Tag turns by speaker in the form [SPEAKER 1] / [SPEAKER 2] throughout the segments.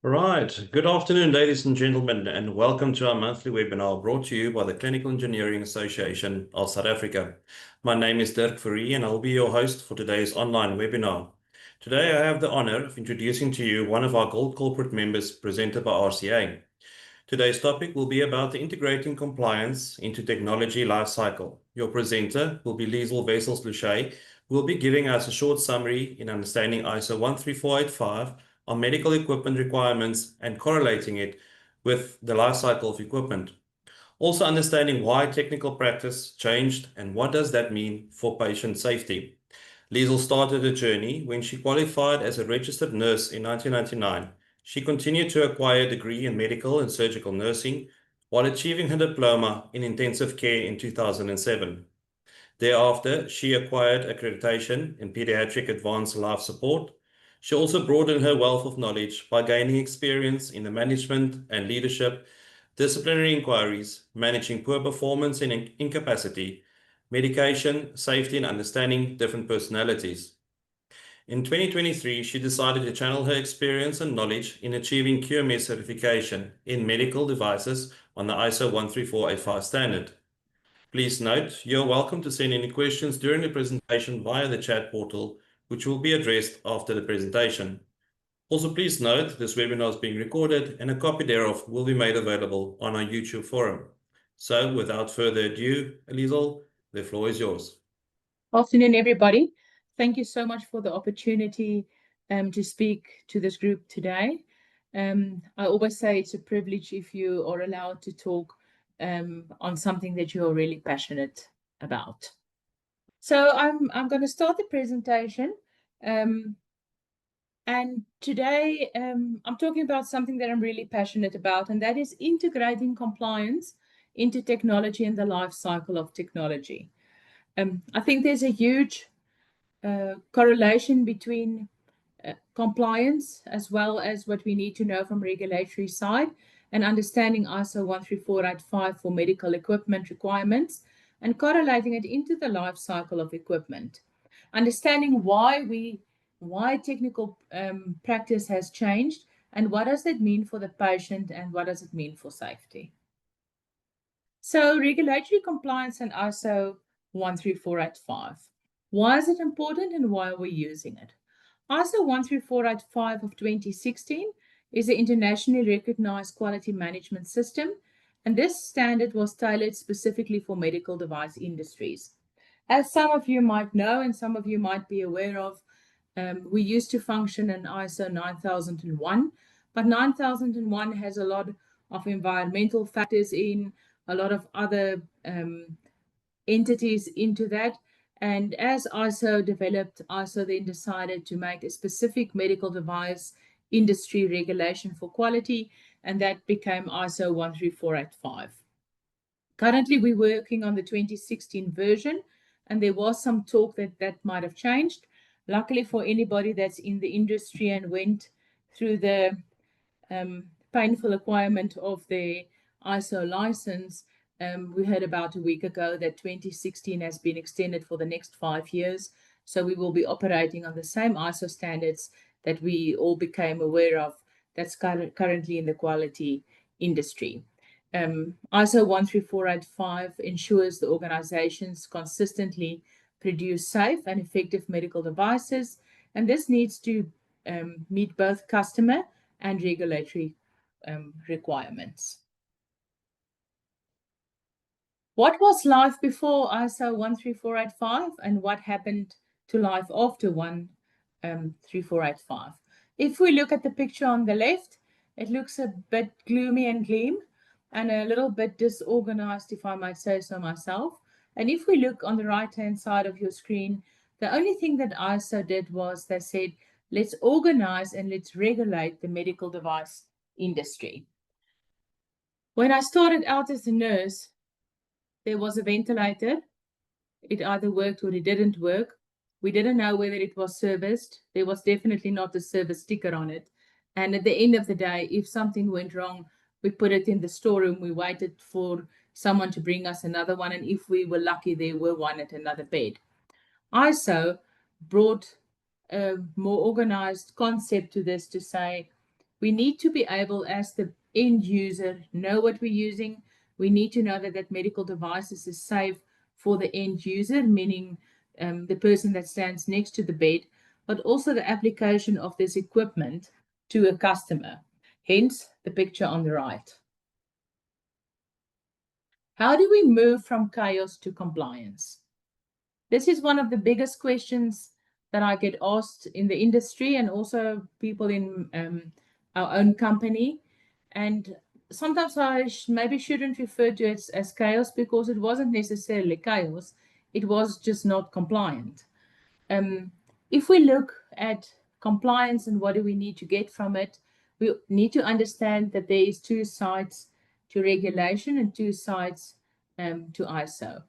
[SPEAKER 1] Right. Good afternoon, ladies and gentlemen, and welcome to our monthly webinar brought to you by the Clinical Engineering Association of South Africa. My name is Dirk Fourie, and I'll be your host for today's online webinar. Today, I have the honor of introducing to you one of our Gold Corporate members presented by RCA. Today's topic will be about the integrating compliance into technology lifecycle. Your presenter will be Liesl Wessels-Luche, who will be giving us a short summary in understanding ISO 13485 on medical equipment requirements and correlating it with the lifecycle of equipment. Also understanding why technical practice changed and what does that mean for patient safety. Liesl started a journey when she qualified as a registered nurse in 1999. She continued to acquire a degree in medical and surgical nursing while achieving her diploma in intensive care in 2007. Thereafter, she acquired accreditation in pediatric advanced life support. She also broadened her wealth of knowledge by gaining experience in the management and leadership, disciplinary inquiries, managing poor performance and incapacity, medication, safety, and understanding different personalities. In 2023, she decided to channel her experience and knowledge in achieving QMS certification in medical devices on the ISO 13485 standard. Please note, you're welcome to send any questions during the presentation via the chat portal, which will be addressed after the presentation. Also, please note this webinar is being recorded and a copy thereof will be made available on our YouTube forum. So without further ado, Liesl, the floor is yours.
[SPEAKER 2] Afternoon, everybody. Thank you so much for the opportunity to speak to this group today. I always say it's a privilege if you are allowed to talk on something that you are really passionate about. So I'm going to start the presentation. And today I'm talking about something that I'm really passionate about, and that is integrating compliance into technology and the life cycle of technology. I think there's a huge correlation between compliance as well as what we need to know from regulatory side and understanding ISO 13485 for medical equipment requirements and correlating it into the life cycle of equipment. Understanding why technical practice has changed and what does it mean for the patient and what does it mean for safety. So regulatory compliance and ISO 13485. Why is it important and why are we using it? ISO 13485 of 2016 is an internationally recognized quality management system, and this standard was tailored specifically for medical device industries. As some of you might know and some of you might be aware of, we used to function in ISO 9001, but 9001 has a lot of environmental factors in, a lot of other entities into that. And as ISO developed, ISO then decided to make a specific medical device industry regulation for quality, and that became ISO 13485. Currently, we're working on the 2016 version, and there was some talk that that might have changed. Luckily for anybody that's in the industry and went through the painful acquirement of the ISO license, we heard about a week ago that 2016 has been extended for the next 5 years. So we will be operating on the same ISO standards that we all became aware of that's currently in the quality industry. ISO 13485 ensures the organizations consistently produce safe and effective medical devices, and this needs to meet both customer and regulatory requirements. What was life before ISO 13485 and what happened to life after 13485? If we look at the picture on the left, it looks a bit gloomy and gleam and a little bit disorganized, if I might say so myself. And if we look on the right-hand side of your screen, the only thing that ISO did was they said, let's organize and let's regulate the medical device industry. When I started out as a nurse, there was a ventilator. It either worked or it didn't work. We didn't know whether it was serviced. There was definitely not a service sticker on it. And at the end of the day, if something went wrong, we put it in the storeroom. We waited for someone to bring us another one. And if we were lucky, there were one at another bed. ISO brought a more organized concept to this to say, We need to be able, as the end user, know what we're using. We need to know that that medical devices is safe for the end user, meaning the person that stands next to the bed, but also the application of this equipment to a customer. Hence the picture on the right. How do we move from chaos to compliance? This is one of the biggest questions that I get asked in the industry and also people in our own company. And sometimes I maybe shouldn't refer to it as chaos, because it wasn't necessarily chaos. It was just not compliant. If we look at compliance and what do we need to get from it, we need to understand that there is two sides to regulation and two sides to ISO.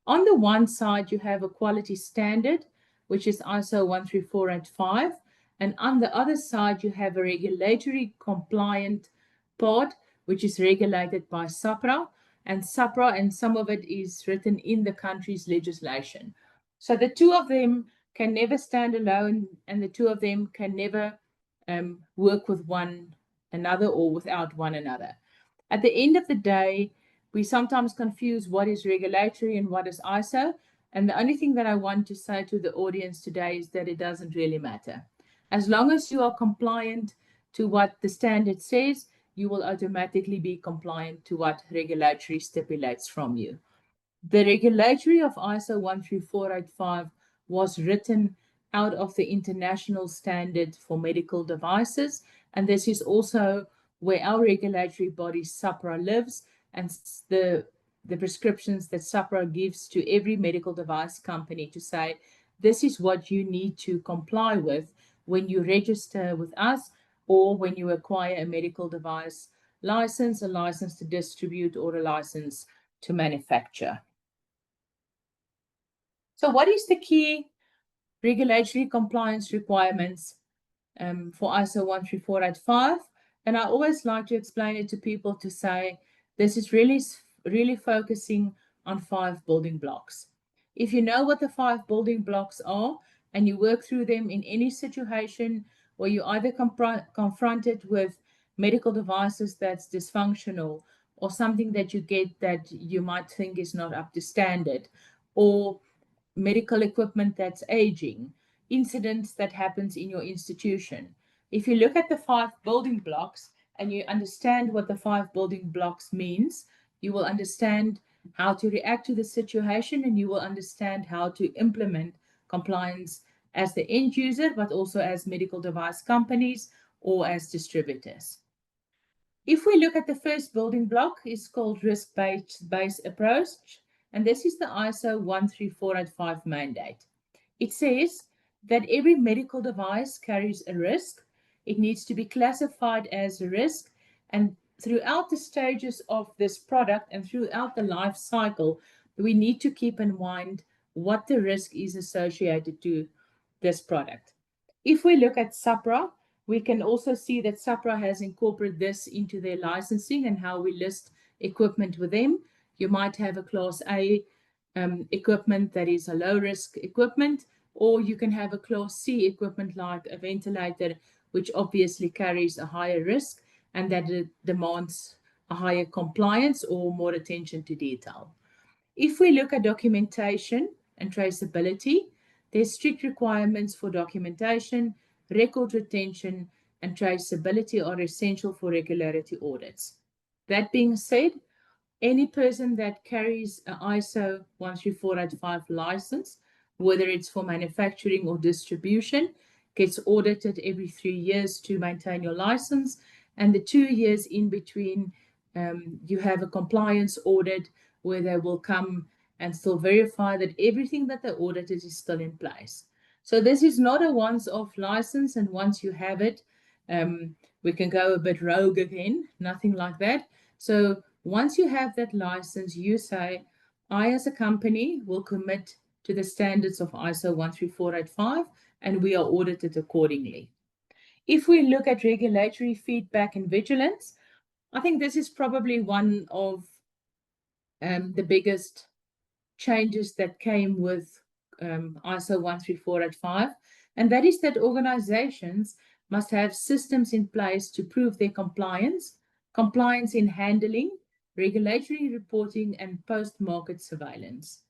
[SPEAKER 2] On the one side, you have a quality standard, which is ISO 13485, and on the other side, you have a regulatory compliant part, which is regulated by SAPRA, and SAPRA, and some of it is written in the country's legislation. So the two of them can never stand alone, and the two of them can never work with one another or without one another. At the end of the day, we sometimes confuse what is regulatory and what is ISO. And the only thing that I want to say to the audience today is that it doesn't really matter. As long as you are compliant to what the standard says, you will automatically be compliant to what regulatory stipulates from you. The regulatory of ISO 13485 was written out of the international standard for medical devices, and this is also where our regulatory body SAPRA lives, and the prescriptions that SAPRA gives to every medical device company to say, this is what you need to comply with when you register with us or when you acquire a medical device license, a license to distribute, or a license to manufacture. So what is the key regulatory compliance requirements for ISO 13485? And I always like to explain it to people to say, this is really focusing on 5 building blocks. If you know what the 5 building blocks are and you work through them in any situation where you either confronted with medical devices that's dysfunctional, or something that you get that you might think is not up to standard, or medical equipment that's aging, incidents that happens in your institution. If you look at the 5 building blocks and you understand what the 5 building blocks means, you will understand how to react to the situation, and you will understand how to implement compliance as the end user, but also as medical device companies or as distributors. If we look at the first building block, it's called risk-based approach, and this is the ISO 13485 mandate. It says that every medical device carries a risk. It needs to be classified as a risk, and throughout the stages of this product and throughout the life cycle, we need to keep in mind what the risk is associated to this product. If we look at SAPRA, we can also see that SAPRA has incorporated this into their licensing and how we list equipment with them. You might have a Class A equipment that is a low-risk equipment, or you can have a Class C equipment like a ventilator, which obviously carries a higher risk and that it demands a higher compliance or more attention to detail. If we look at documentation and traceability, there's strict requirements for documentation, record retention, and traceability are essential for regularity audits. That being said, any person that carries an ISO 13485 license, whether it's for manufacturing or distribution, gets audited every 3 years to maintain your license, and the 2 years in between, you have a compliance audit where they will come and still verify that everything that they audited is still in place. So this is not a once-off license, and once you have it, we can go a bit rogue again, nothing like that. So once you have that license, you say, I as a company will commit to the standards of ISO 13485, and we are audited accordingly. If we look at regulatory feedback and vigilance, I think this is probably one of the biggest changes that came with ISO 13485, and that is that organizations must have systems in place to prove their compliance in handling, regulatory reporting, and post-market surveillance.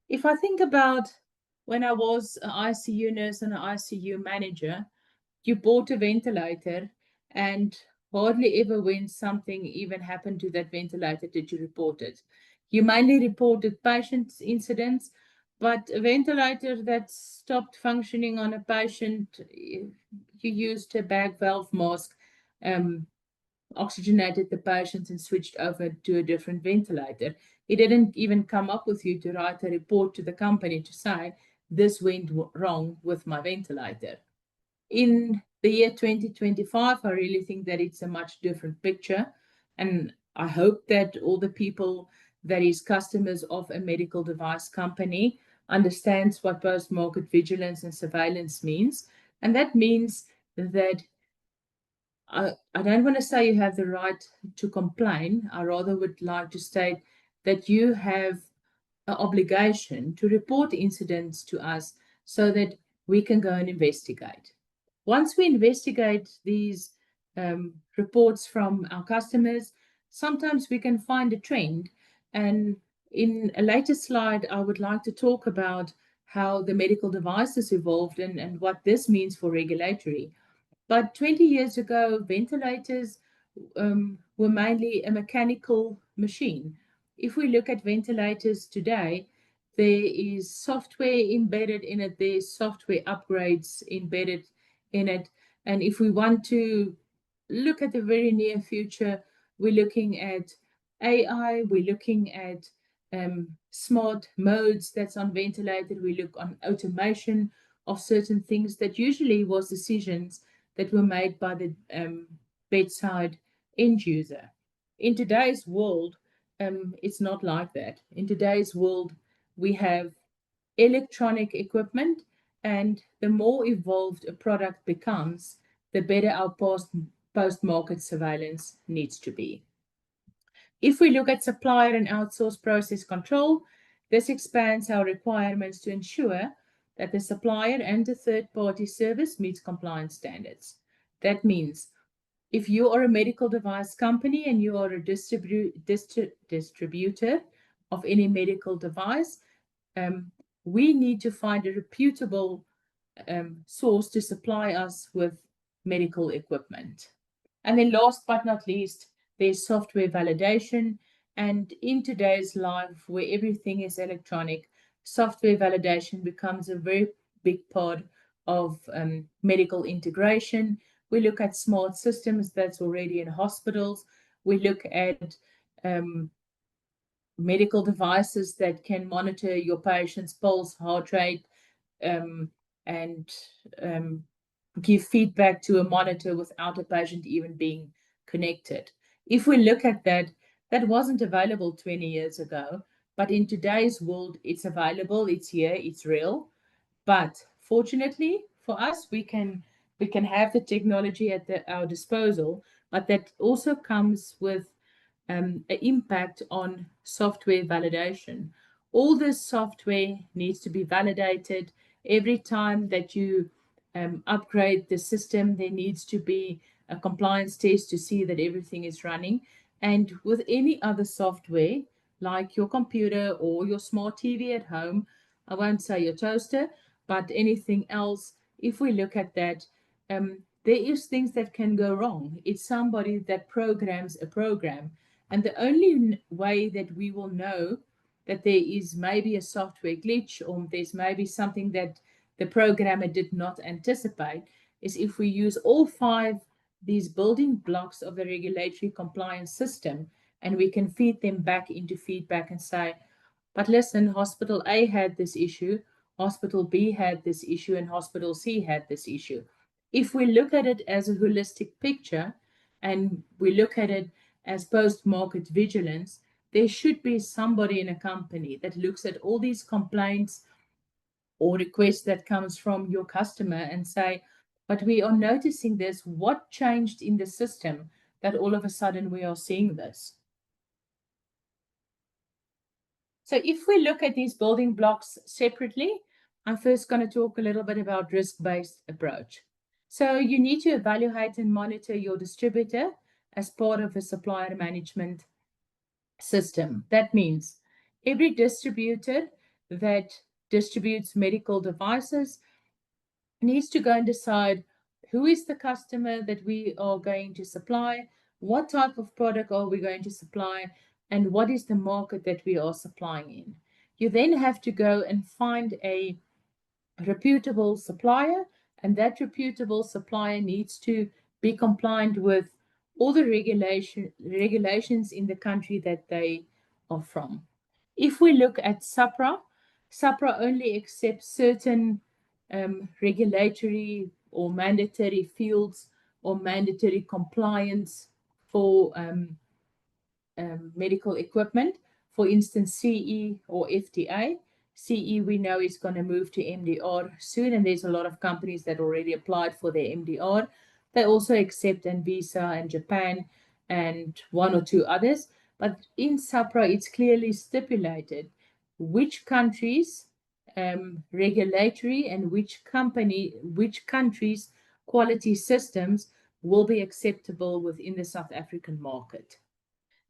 [SPEAKER 2] If I think about when I was an ICU nurse and an ICU manager, you bought a ventilator, and hardly ever when something even happened to that ventilator did you report it. You mainly reported patient incidents, but a ventilator that stopped functioning on a patient, you used a bag valve mask, um, oxygenated the patient, and switched over to a different ventilator. It didn't even come up with you to write a report to the company to say, this went wrong with my ventilator. In the year 2025, I really think that it's a much different picture. And I hope that all the people that is customers of a medical device company understands what post-market vigilance and surveillance means. And that means that I don't want to say you have the right to complain. I rather would like to state that you have an obligation to report incidents to us so that we can go and investigate. Once we investigate these reports from our customers, sometimes we can find a trend. And in a later slide, I would like to talk about how the medical devices evolved and what this means for regulatory. But 20 years ago, ventilators were mainly a mechanical machine. If we look at ventilators today, there is software embedded in it, there's software upgrades embedded in it. And if we want to look at the very near future, we're looking at AI, we're looking at smart modes that's on ventilator, we look on automation of certain things that usually was decisions that were made by the bedside end user. In today's world, it's not like that. In today's world, we have electronic equipment, and the more evolved a product becomes, the better our post-market surveillance needs to be. If we look at supplier and outsource process control, this expands our requirements to ensure that the supplier and the third-party service meets compliance standards. That means if you are a medical device company and you are a distributor of any medical device, we need to find a reputable source to supply us with medical equipment. And then last but not least, there's software validation. And in today's life, where everything is electronic, software validation becomes a very big part of medical integration. We look at smart systems that's already in hospitals. We look at medical devices that can monitor your patient's pulse, heart rate, and give feedback to a monitor without a patient even being connected. If we look at that, that wasn't available 20 years ago, but in today's world, it's available, it's here, it's real. But fortunately for us, we can have the technology at our disposal, but that also comes with an impact on software validation. All this software needs to be validated. Every time that you upgrade the system, there needs to be a compliance test to see that everything is running. And with any other software, like your computer or your smart TV at home, I won't say your toaster, but anything else, if we look at that, there is things that can go wrong. It's somebody that programs a program. And the only way that we will know that there is maybe a software glitch or there's maybe something that the programmer did not anticipate is if we use all five these building blocks of the regulatory compliance system and we can feed them back into feedback and say, but listen, hospital A had this issue, hospital B had this issue, and hospital C had this issue. If we look at it as a holistic picture and we look at it as post-market vigilance, there should be somebody in a company that looks at all these complaints or requests that comes from your customer and say, but we are noticing this. What changed in the system that all of a sudden we are seeing this? So if we look at these building blocks separately, I'm first going to talk a little bit about risk-based approach. So you need to evaluate and monitor your distributor as part of a supplier management system. That means every distributor that distributes medical devices needs to go and decide who is the customer that we are going to supply, what type of product are we going to supply, and what is the market that we are supplying in. You then have to go and find a reputable supplier, and that reputable supplier needs to be compliant with all the regulations in the country that they are from. If we look at SAPRA, SAPRA only accepts certain regulatory or mandatory fields or mandatory compliance for medical equipment. For instance, CE or FDA. CE we know is going to move to MDR soon, and there's a lot of companies that already applied for their MDR. They also accept Anvisa and Japan and one or two others. But in SAPRA, it's clearly stipulated which countries regulatory and which countries quality systems will be acceptable within the South African market.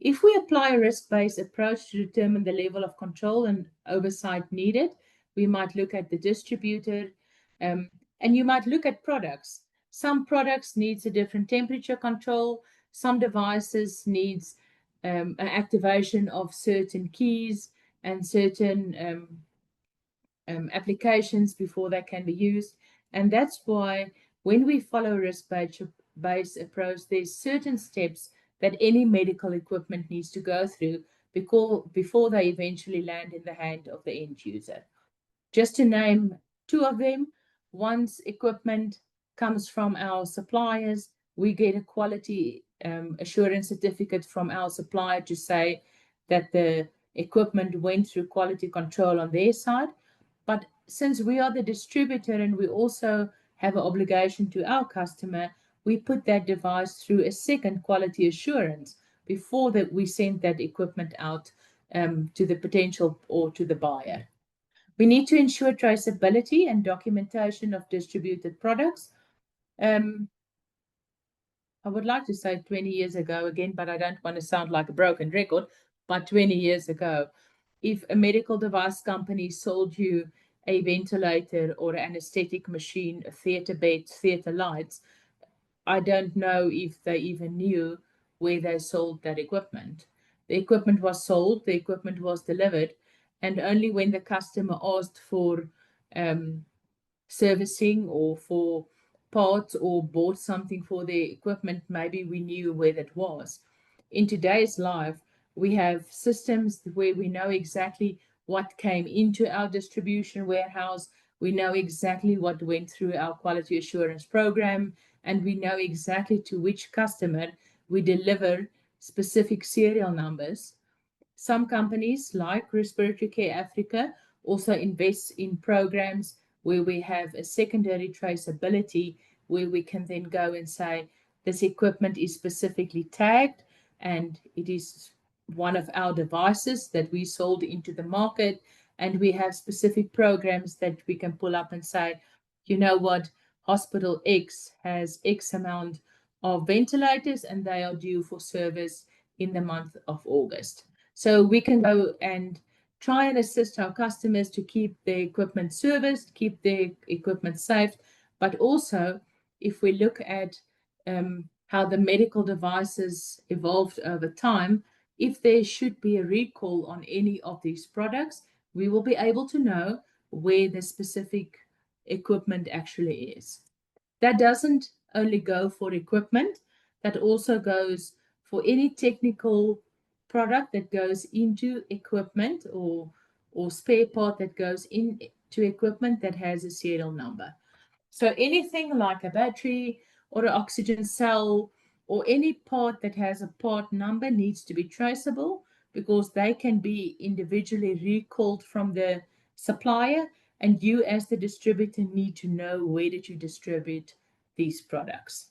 [SPEAKER 2] If we apply a risk-based approach to determine the level of control and oversight needed, we might look at the distributor, and you might look at products. Some products needs a different temperature control. Some devices needs an activation of certain keys and certain applications before they can be used. And that's why when we follow risk-based approach, there's certain steps that any medical equipment needs to go through before they eventually land in the hand of the end user. Just to name two of them, once equipment comes from our suppliers, we get a quality assurance certificate from our supplier to say that the equipment went through quality control on their side. But since we are the distributor and we also have an obligation to our customer, we put that device through a second quality assurance before that we send that equipment out to the potential or to the buyer. We need to ensure traceability and documentation of distributed products. I would like to say 20 years ago again, but I don't want to sound like a broken record, but 20 years ago, if a medical device company sold you a ventilator or an anesthetic machine, a theater bed, theater lights, I don't know if they even knew where they sold that equipment. The equipment was sold, the equipment was delivered, and only when the customer asked for servicing or for parts or bought something for their equipment, maybe we knew where that was. In today's life, we have systems where we know exactly what came into our distribution warehouse. We know exactly what went through our quality assurance program, and we know exactly to which customer we deliver specific serial numbers. Some companies like Respiratory Care Africa also invest in programs where we have a secondary traceability, where we can then go and say this equipment is specifically tagged and it is one of our devices that we sold into the market, and we have specific programs that we can pull up and say, you know what, hospital X has X amount of ventilators and they are due for service in the month of August. So we can go and try and assist our customers to keep their equipment serviced, keep their equipment safe, but also if we look at how the medical devices evolved over time, if there should be a recall on any of these products, we will be able to know where the specific equipment actually is. That doesn't only go for equipment, that also goes for any technical product that goes into equipment or spare part that goes into equipment that has a serial number. So anything like a battery or an oxygen cell or any part that has a part number needs to be traceable, because they can be individually recalled from the supplier, and you as the distributor need to know where did you distribute these products.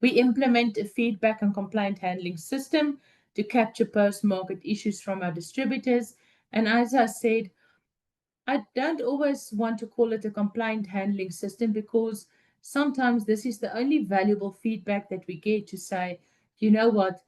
[SPEAKER 2] We implement a feedback and complaint handling system to capture post-market issues from our distributors. And as I said, I don't always want to call it a complaint handling system, because sometimes this is the only valuable feedback that we get to say, you know what,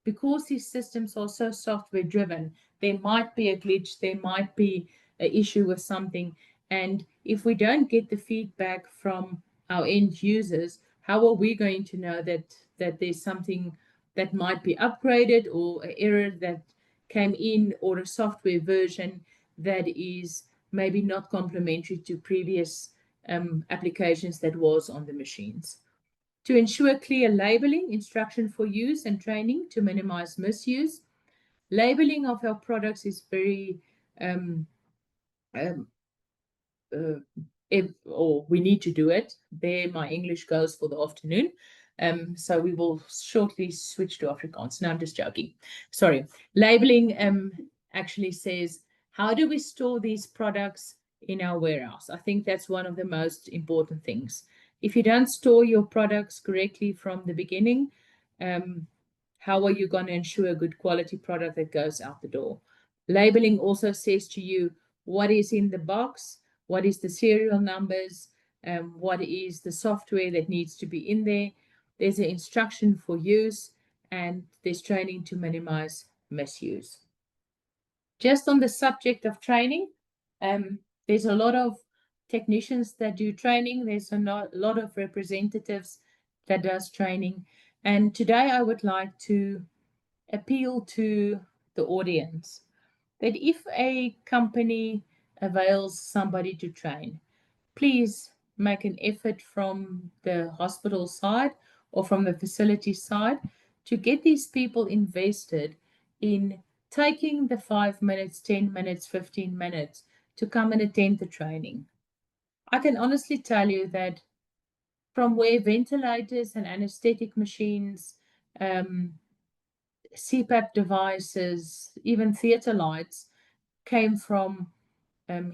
[SPEAKER 2] because these systems are so software driven, there might be a glitch, there might be an issue with something. And if we don't get the feedback from our end users, how are we going to know that there's something that might be upgraded, or an error that came in, or a software version that is maybe not complementary to previous applications that was on the machines? To ensure clear labeling, instruction for use, and training to minimize misuse. Labeling of our products is very um, um, uh, or we need to do it. There, my English goes for the afternoon. So we will shortly switch to Afrikaans. No, I'm just joking. Sorry. Labeling actually says, how do we store these products in our warehouse? I think that's one of the most important things. If you don't store your products correctly from the beginning, how are you going to ensure a good quality product that goes out the door? Labeling also says to you what is in the box, what is the serial numbers, what is the software that needs to be in there. There's an instruction for use, and there's training to minimize misuse. Just on the subject of training, there's a lot of technicians that do training. There's a lot of representatives that does training. And today I would like to appeal to the audience that if a company avails somebody to train, please make an effort from the hospital side or from the facility side to get these people invested in taking the 5 minutes, 10 minutes, 15 minutes to come and attend the training. I can honestly tell you that from where ventilators and anesthetic machines, CPAP devices, even theater lights came from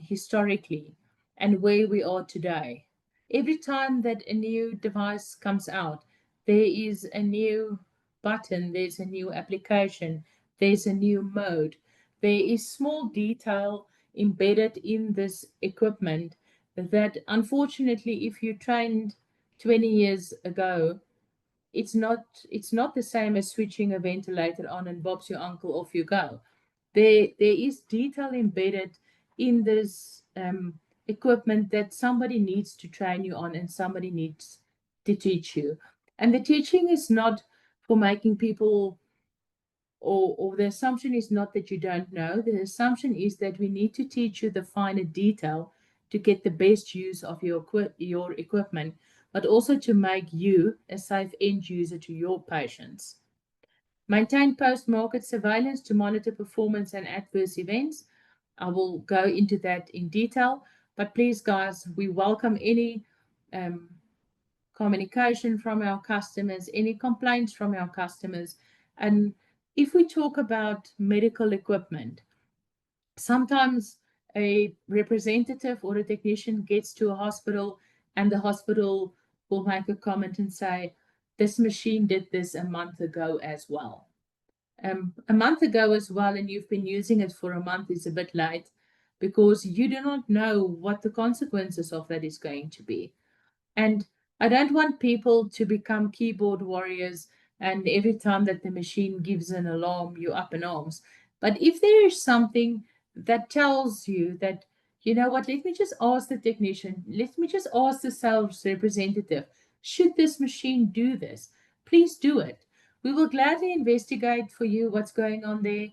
[SPEAKER 2] historically, and where we are today. Every time that a new device comes out, there is a new button, there's a new application, there's a new mode. There is small detail embedded in this equipment that, unfortunately, if you trained 20 years ago, it's not the same as switching a ventilator on and Bob's your uncle, off you go. There is detail embedded in this equipment that somebody needs to train you on, and somebody needs to teach you. And the teaching is not for making people, or the assumption is not that you don't know. The assumption is that we need to teach you the finer detail to get the best use of your equipment, but also to make you a safe end user to your patients. Maintain post-market surveillance to monitor performance and adverse events. I will go into that in detail, but please, guys, we welcome any communication from our customers, any complaints from our customers. And if we talk about medical equipment, sometimes a representative or a technician gets to a hospital, and the hospital will make a comment and say, this machine did this a month ago as well. A month ago as well, and you've been using it for a month, is a bit late, because you do not know what the consequences of that is going to be. And I don't want people to become keyboard warriors, and every time that the machine gives an alarm, you're up in arms. But if there is something that tells you that, you know what, let me just ask the technician, let me just ask the sales representative, should this machine do this? Please do it. We will gladly investigate for you what's going on there.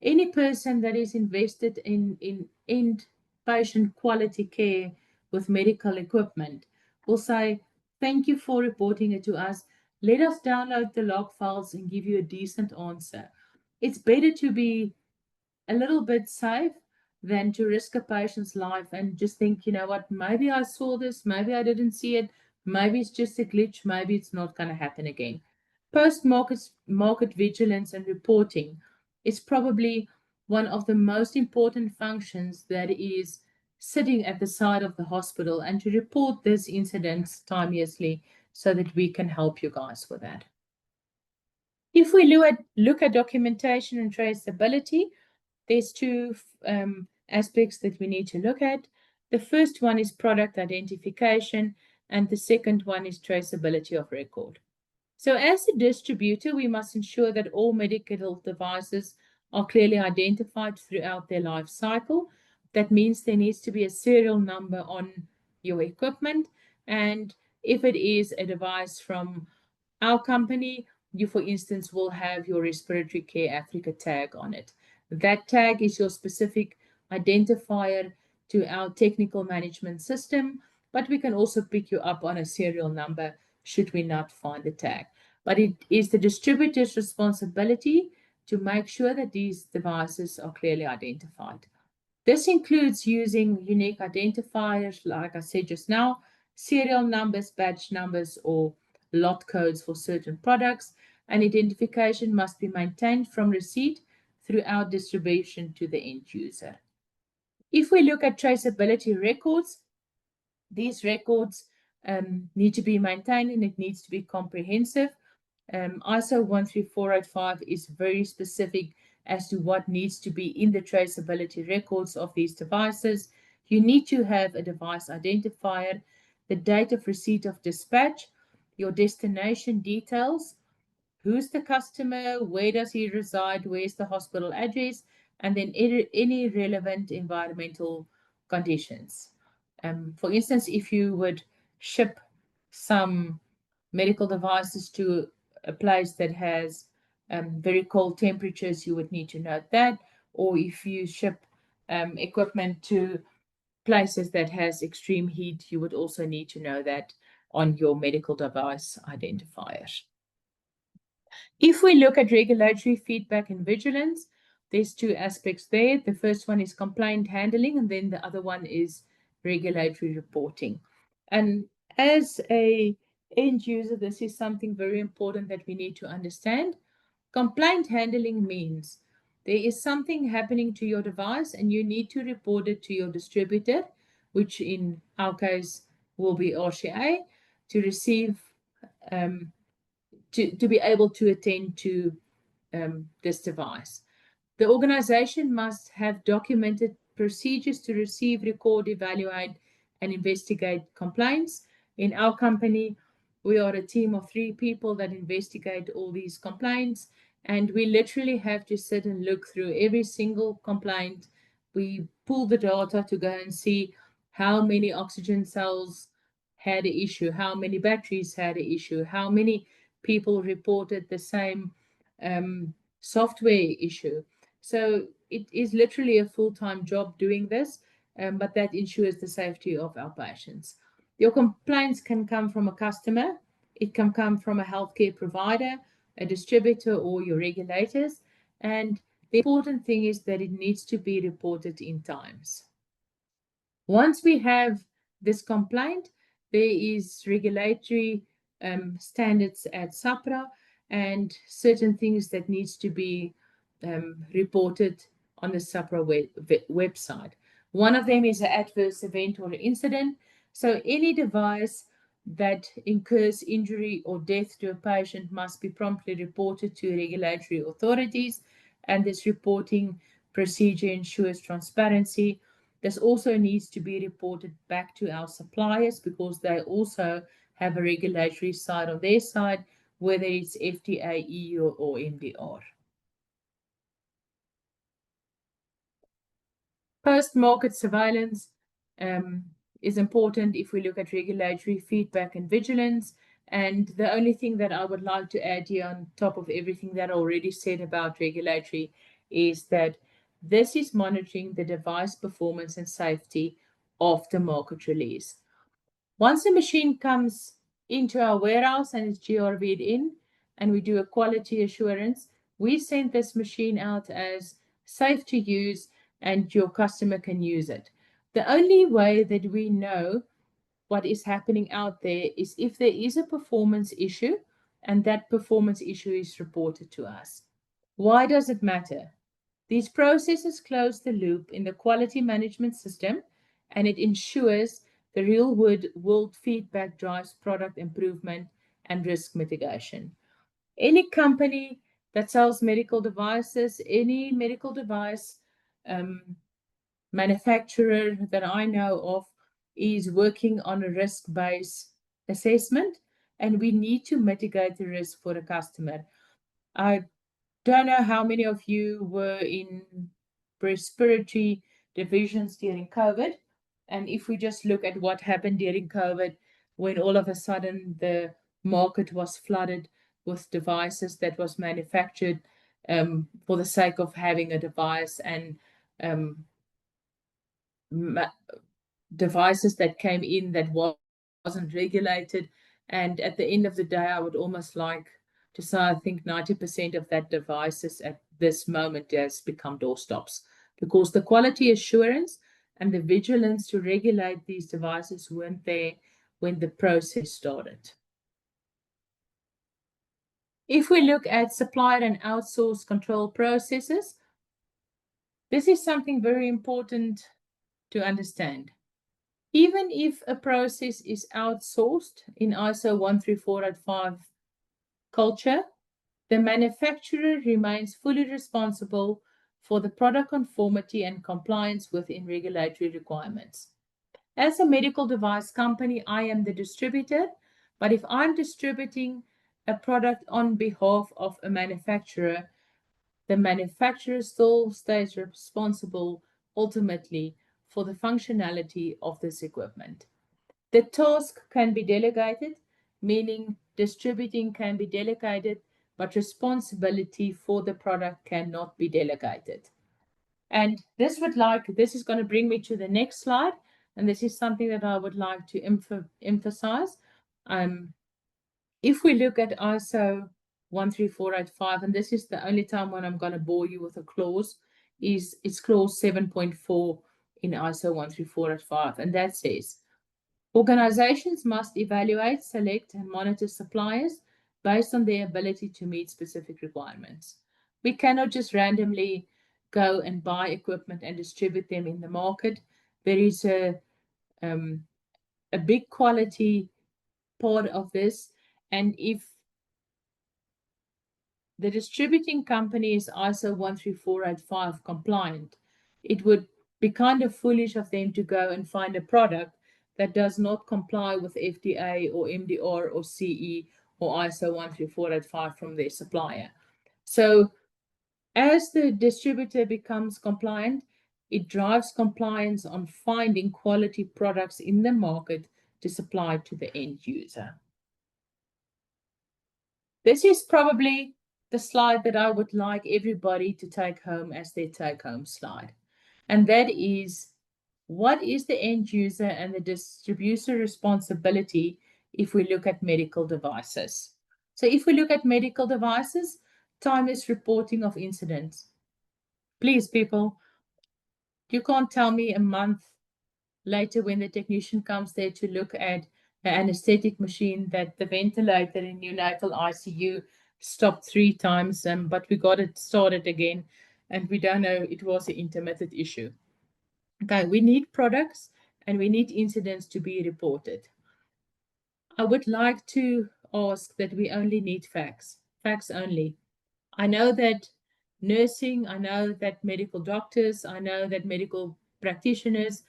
[SPEAKER 2] Any person that is invested in end patient quality care with medical equipment will say, thank you for reporting it to us. Let us download the log files and give you a decent answer. It's better to be a little bit safe than to risk a patient's life and just think, you know what, maybe I saw this, maybe I didn't see it, maybe it's just a glitch, maybe it's not going to happen again. Post-market vigilance and reporting is probably one of the most important functions that is sitting at the side of the hospital, and to report this incidents timeously so that we can help you guys with that. If we look at documentation and traceability, there's two aspects that we need to look at. The first one is product identification, and the second one is traceability of record. So as a distributor, we must ensure that all medical devices are clearly identified throughout their life cycle. That means there needs to be a serial number on your equipment. And if it is a device from our company, you, for instance, will have your Respiratory Care Africa tag on it. That tag is your specific identifier to our technical management system, but we can also pick you up on a serial number should we not find the tag. But it is the distributor's responsibility to make sure that these devices are clearly identified. This includes using unique identifiers, like I said just now, serial numbers, batch numbers, or lot codes for certain products, and identification must be maintained from receipt throughout distribution to the end user. If we look at traceability records, these records need to be maintained and it needs to be comprehensive. ISO 13485 is very specific as to what needs to be in the traceability records of these devices. You need to have a device identifier, the date of receipt of dispatch, your destination details, who's the customer, where does he reside, where's the hospital address, and then any relevant environmental conditions. For instance, if you would ship some medical devices to a place that has very cold temperatures, you would need to note that. Or if you ship equipment to places that has extreme heat, you would also need to know that on your medical device identifiers. If we look at regulatory feedback and vigilance, there's two aspects there. The first one is complaint handling, and then the other one is regulatory reporting. And as a end user, this is something very important that we need to understand. Complaint handling means there is something happening to your device and you need to report it to your distributor, which in our case will be RCA, to receive to be able to attend to this device. The organization must have documented procedures to receive, record, evaluate, and investigate complaints. In our company, we are a team of 3 people that investigate all these complaints, and we literally have to sit and look through every single complaint. We pull the data to go and see how many oxygen cells had an issue, how many batteries had an issue, how many people reported the same software issue. So it is literally a full-time job doing this, but that ensures the safety of our patients. Your complaints can come from a customer, it can come from a healthcare provider, a distributor, or your regulators. And the important thing is that it needs to be reported in times. Once we have this complaint, there is regulatory standards at SAPRA and certain things that needs to be reported on the SAPRA website. One of them is an adverse event or incident. So any device that incurs injury or death to a patient must be promptly reported to regulatory authorities, and this reporting procedure ensures transparency. This also needs to be reported back to our suppliers because they also have a regulatory side on their side, whether it's FDA, EU, or MDR. Post-market surveillance is important if we look at regulatory feedback and vigilance. And the only thing that I would like to add here on top of everything that I already said about regulatory is that this is monitoring the device performance and safety after market release. Once a machine comes into our warehouse and is GRV'd in, and we do a quality assurance, we send this machine out as safe to use and your customer can use it. The only way that we know what is happening out there is if there is a performance issue and that performance issue is reported to us. Why does it matter? These processes close the loop in the quality management system and it ensures the real world feedback drives product improvement and risk mitigation. Any company that sells medical devices, any medical device manufacturer that I know of is working on a risk-based assessment, and we need to mitigate the risk for the customer. I don't know how many of you were in respiratory divisions during COVID. And if we just look at what happened during COVID, when all of a sudden the market was flooded with devices that was manufactured for the sake of having a device, and um, devices that came in that wasn't regulated. And at the end of the day, I would almost like to say I think 90% of that devices at this moment has become doorstops, because the quality assurance and the vigilance to regulate these devices weren't there when the process started. If we look at supplier and outsource control processes, this is something very important to understand. Even if a process is outsourced in ISO 13485 culture, the manufacturer remains fully responsible for the product conformity and compliance within regulatory requirements. As a medical device company, I am the distributor, but if I'm distributing a product on behalf of a manufacturer, the manufacturer still stays responsible ultimately for the functionality of this equipment. The task can be delegated, meaning distributing can be delegated, but responsibility for the product cannot be delegated. And this is going to bring me to the next slide, and this is something that I would like to emphasize. If we look at ISO 13485, and this is the only time when I'm going to bore you with a clause, it's clause 7.4 in ISO 13485, and that says, organizations must evaluate, select, and monitor suppliers based on their ability to meet specific requirements. We cannot just randomly go and buy equipment and distribute them in the market. There is a big quality part of this, and if the distributing company is ISO 13485 compliant, it would be kind of foolish of them to go and find a product that does not comply with FDA or MDR or CE or ISO 13485 from their supplier. So as the distributor becomes compliant, it drives compliance on finding quality products in the market to supply to the end user. This is probably the slide that I would like everybody to take home as their take-home slide. And that is, what is the end user and the distributor responsibility if we look at medical devices? So if we look at medical devices, timeless reporting of incidents. Please, people, you can't tell me a month later when the technician comes there to look at the anesthetic machine that the ventilator in neonatal ICU stopped 3 times, but we got it started again, and we don't know, it was an intermittent issue. Okay, we need products and we need incidents to be reported. I would like to ask that we only need facts only. I know that nursing, I know that medical doctors, I know that medical practitioners,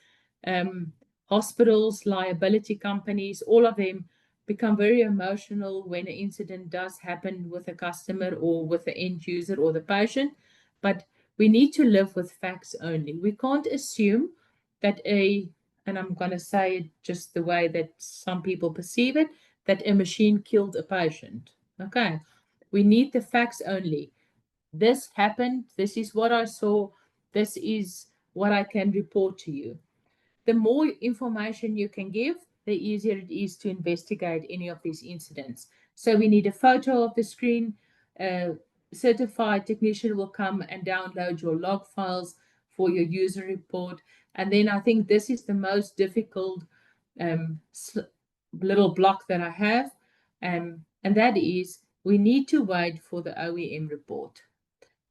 [SPEAKER 2] hospitals, liability companies, all of them become very emotional when an incident does happen with a customer or with the end user or the patient. But we need to live with facts only. We can't assume that and I'm going to say it just the way that some people perceive it, that a machine killed a patient. Okay. We need the facts only. This happened. This is what I saw. This is what I can report to you. The more information you can give, the easier it is to investigate any of these incidents. So we need a photo of the screen. A certified technician will come and download your log files for your user report. And then I think this is the most difficult little block that I have. And that is, we need to wait for the OEM report.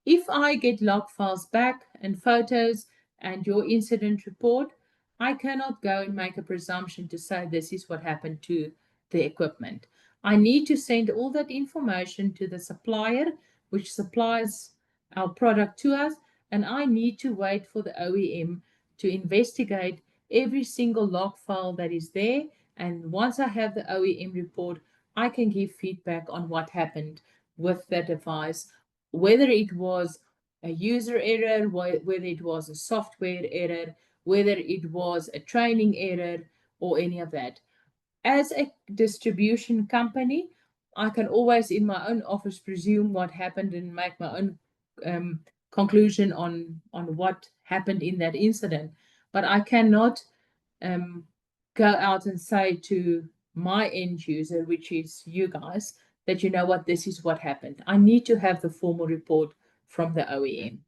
[SPEAKER 2] If I get log files back and photos and your incident report, I cannot go and make a presumption to say this is what happened to the equipment. I need to send all that information to the supplier, which supplies our product to us, and I need to wait for the OEM to investigate every single log file that is there And once I have the OEM report, I can give feedback on what happened with the device, whether it was a user error, whether it was a software error, whether it was a training error, or any of that. As a distribution company, I can always in my own office presume what happened and make my own conclusion on what happened in that incident. But I cannot um, go out and say to my end user, which is you guys, that you know what, this is what happened. I need to have the formal report from the OEM.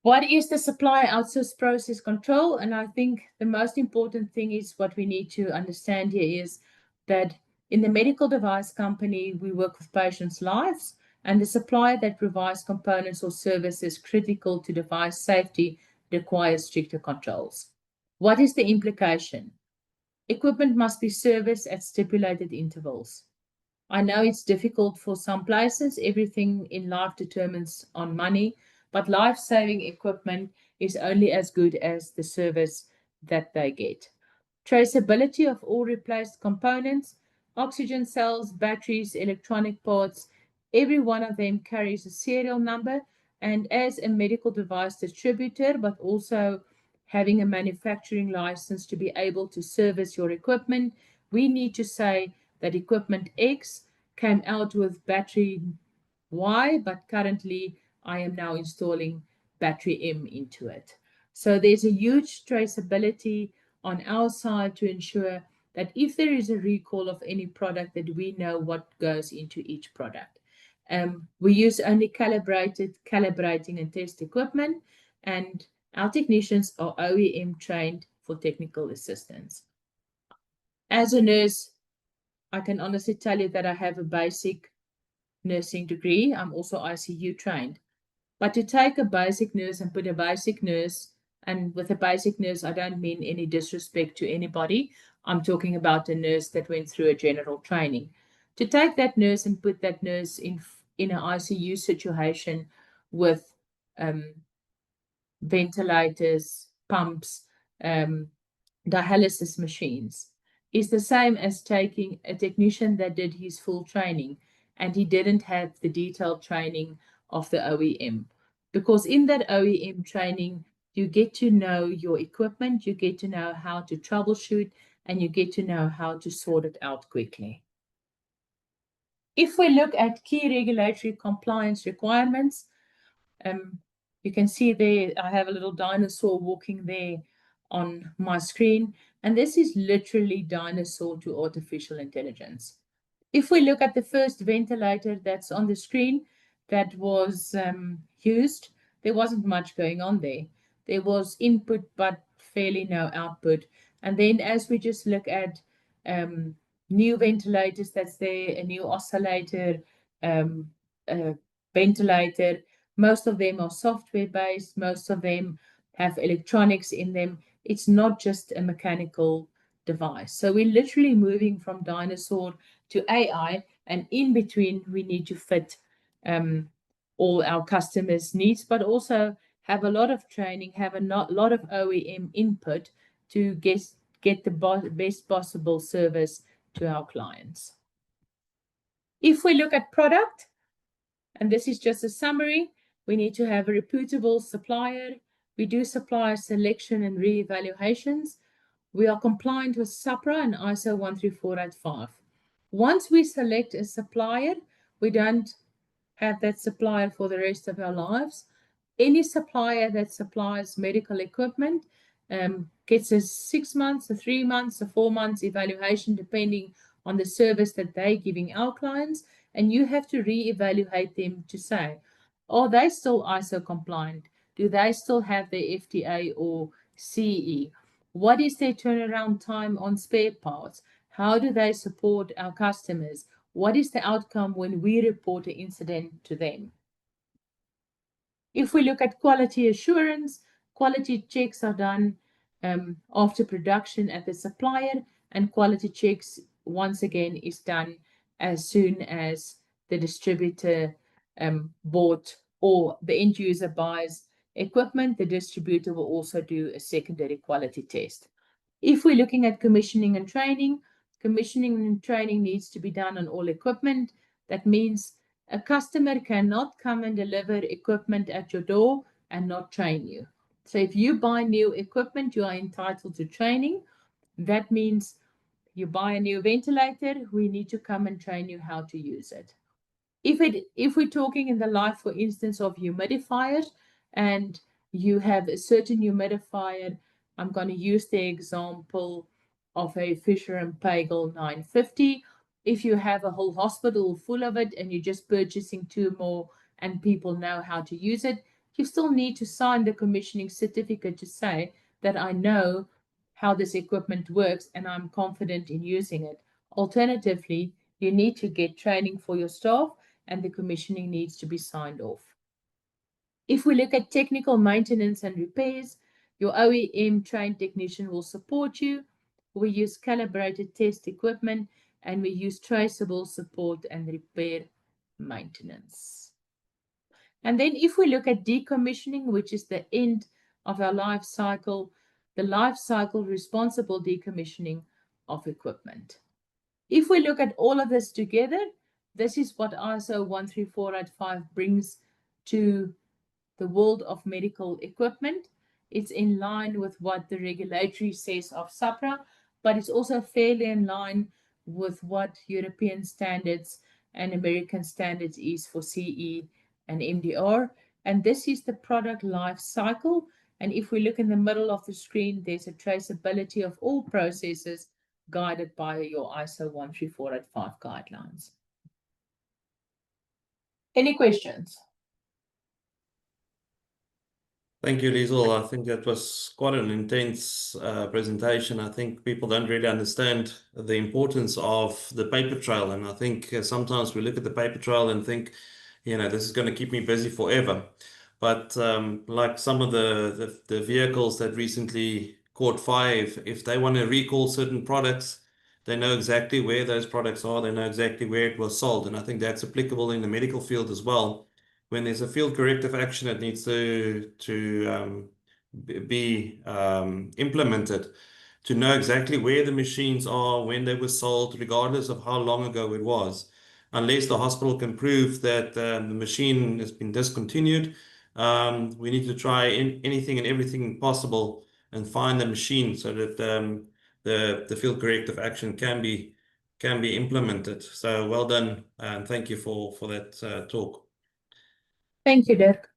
[SPEAKER 2] What is the supplier outsource process control? And I think the most important thing is what we need to understand here is that in the medical device company, we work with patients' lives, and the supplier that provides components or services critical to device safety requires stricter controls. What is the implication? Equipment must be serviced at stipulated intervals. I know it's difficult for some places. Everything in life determines on money, but life-saving equipment is only as good as the service that they get. Traceability of all replaced components, oxygen cells, batteries, electronic parts, every one of them carries a serial number. And as a medical device distributor, but also having a manufacturing license to be able to service your equipment, we need to say that equipment X came out with battery Y, but currently I am now installing battery M into it. So there's a huge traceability on our side to ensure that if there is a recall of any product, that we know what goes into each product. We use only calibrating and test equipment, and our technicians are OEM trained for technical assistance. As a nurse, I can honestly tell you that I have a basic nursing degree. I'm also ICU trained. But to take a basic nurse and put a basic nurse, and with a basic nurse, I don't mean any disrespect to anybody. I'm talking about a nurse that went through a general training. To take that nurse and put that nurse in an ICU situation with ventilators, pumps, dialysis machines is the same as taking a technician that did his full training and he didn't have the detailed training of the OEM. Because in that OEM training, you get to know your equipment, you get to know how to troubleshoot, and you get to know how to sort it out quickly. If we look at key regulatory compliance requirements, you can see there, I have a little dinosaur walking there on my screen, and this is literally dinosaur to artificial intelligence. If we look at the first ventilator that's on the screen that was used, there wasn't much going on there. There was input, but fairly no output. And then as we just look at new ventilators that's there, a new oscillator, a ventilator, most of them are software based, most of them have electronics in them. It's not just a mechanical device. So we're literally moving from dinosaur to AI, and in between, we need to fit all our customers' needs, but also have a lot of training, have a lot of OEM input to get the best possible service to our clients. If we look at product, and this is just a summary, we need to have a reputable supplier. We do supplier selection and re-evaluations. We are compliant with SAPRA and ISO 13485. Once we select a supplier, we don't have that supplier for the rest of our lives. Any supplier that supplies medical equipment gets a 6 months, a 3 months, a 4 months evaluation, depending on the service that they're giving our clients. And you have to re-evaluate them to say, are they still ISO compliant? Do they still have their FDA or CE? What is their turnaround time on spare parts? How do they support our customers? What is the outcome when we report an incident to them? If we look at quality assurance, quality checks are done after production at the supplier, and quality checks, once again, is done as soon as the distributor bought or the end user buys equipment, the distributor will also do a secondary quality test. If we're looking at commissioning and training needs to be done on all equipment. That means a customer cannot come and deliver equipment at your door and not train you. So if you buy new equipment, you are entitled to training. That means you buy a new ventilator, we need to come and train you how to use it. If we're talking in the life, for instance, of humidifiers, and you have a certain humidifier, I'm going to use the example of a Fisher and Paykel 950. If you have a whole hospital full of it and you're just purchasing 2 more and people know how to use it, you still need to sign the commissioning certificate to say that I know how this equipment works and I'm confident in using it. Alternatively, you need to get training for your staff and the commissioning needs to be signed off. If we look at technical maintenance and repairs, your OEM trained technician will support you. We use calibrated test equipment and we use traceable support and repair maintenance. And then if we look at decommissioning, which is the end of our life cycle, the life cycle responsible decommissioning of equipment. If we look at all of this together, this is what ISO 13485 brings to the world of medical equipment. It's in line with what the regulatory says of SAPRA, but it's also fairly in line with what European standards and American standards is for CE and MDR. And this is the product life cycle. And if we look in the middle of the screen, there's a traceability of all processes guided by your ISO 13485 guidelines. Any questions?
[SPEAKER 1] Thank you, Liesl. I think that was quite an intense presentation. I think people don't really understand the importance of the paper trail. And I think sometimes we look at the paper trail and think, this is going to keep me busy forever. But like some of the vehicles that recently caught fire, if they want to recall certain products, they know exactly where those products are. They know exactly where it was sold. And I think that's applicable in the medical field as well. When there's a field corrective action that needs to be implemented, to know exactly where the machines are, when they were sold, regardless of how long ago it was. Unless the hospital can prove that the machine has been discontinued, we need to try anything and everything possible and find the machine so that the field corrective action can be implemented. So well done, and thank you for that talk.
[SPEAKER 2] Thank you, Dirk.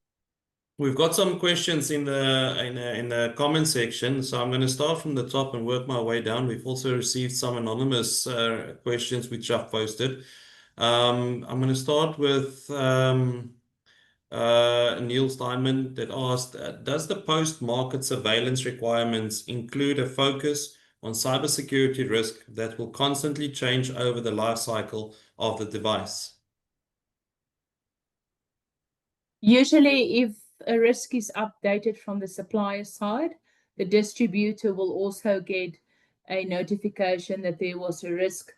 [SPEAKER 1] We've got some questions in the comment section, so I'm going to start from the top and work my way down. We've also received some anonymous questions which I've posted. I'm going to start with Neil Steinman that asked, does the post-market surveillance requirements include a focus on cybersecurity risk that will constantly change over the life cycle of the device?
[SPEAKER 2] Usually, if a risk is updated from the supplier side, the distributor will also get a notification that there was a risk